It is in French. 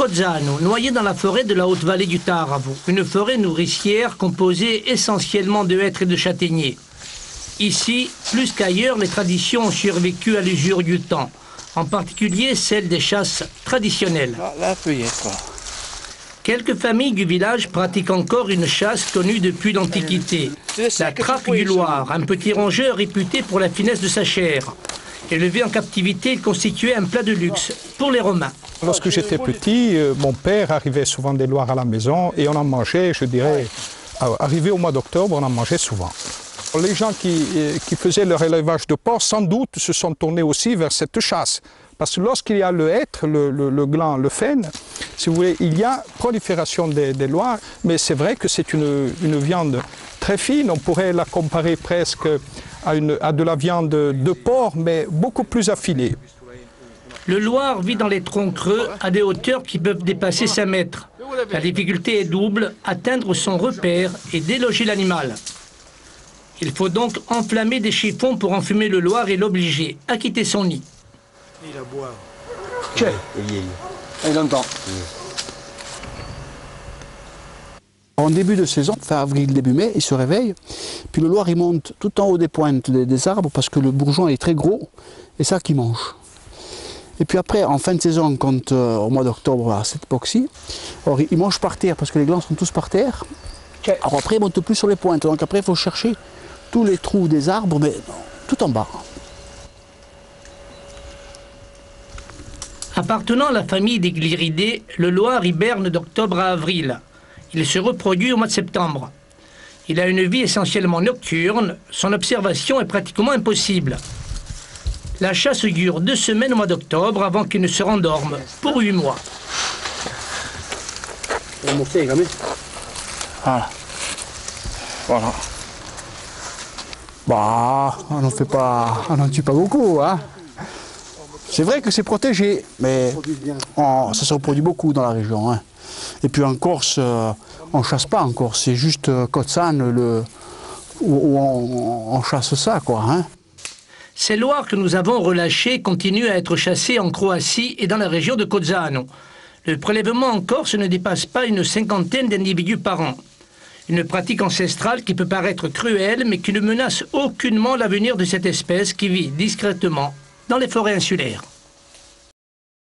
Cozzano, noyé dans la forêt de la haute vallée du Taravo, une forêt nourricière composée essentiellement de hêtres et de châtaigniers. Ici, plus qu'ailleurs, les traditions ont survécu à l'usure du temps, en particulier celle des chasses traditionnelles. Quelques familles du village pratiquent encore une chasse connue depuis l'Antiquité. La traque du Loir, un petit rongeur réputé pour la finesse de sa chair. Élevé en captivité, il constituait un plat de luxe pour les Romains. Lorsque j'étais petit, mon père arrivait souvent des Loirs à la maison et on en mangeait, je dirais, arrivé au mois d'octobre, on en mangeait souvent. Les gens qui faisaient leur élevage de porc, sans doute, se sont tournés aussi vers cette chasse. Parce que lorsqu'il y a le hêtre, le gland, le frêne, si vous voulez, il y a prolifération des Loirs, mais c'est vrai que c'est une viande très fine, on pourrait la comparer presque à de la viande de porc, mais beaucoup plus affinée. Le Loir vit dans les troncs creux à des hauteurs qui peuvent dépasser 5 mètres. La difficulté est double, atteindre son repère et déloger l'animal. Il faut donc enflammer des chiffons pour enfumer le Loir et l'obliger à quitter son nid. Il a boire. Il entend. En début de saison, fin avril, début mai, il se réveille. Puis le Loir, il monte tout en haut des pointes des arbres parce que le bourgeon est très gros et ça qu'il mange. Et puis après, en fin de saison, quand au mois d'octobre, à cette époque-ci, il mange par terre parce que les glands sont tous par terre. Alors après, il ne monte plus sur les pointes. Donc après, il faut chercher tous les trous des arbres, mais tout en bas. Appartenant à la famille des Gliridés, le Loir hiberne d'octobre à avril. Il se reproduit au mois de septembre. Il a une vie essentiellement nocturne, son observation est pratiquement impossible. La chasse dure 2 semaines au mois d'octobre avant qu'il ne se rendorme, pour 8 mois. Voilà. Voilà. Bah, on n'en fait pas, on n'en tue pas beaucoup, hein. C'est vrai que c'est protégé, mais ça se reproduit beaucoup dans la région, hein. Et puis en Corse, on ne chasse pas en Corse, c'est juste Cozzano où on chasse ça, quoi, hein. Ces Loirs que nous avons relâchés continuent à être chassés en Croatie et dans la région de Cozzano. Le prélèvement en Corse ne dépasse pas une 50aine d'individus par an. Une pratique ancestrale qui peut paraître cruelle, mais qui ne menace aucunement l'avenir de cette espèce qui vit discrètement dans les forêts insulaires.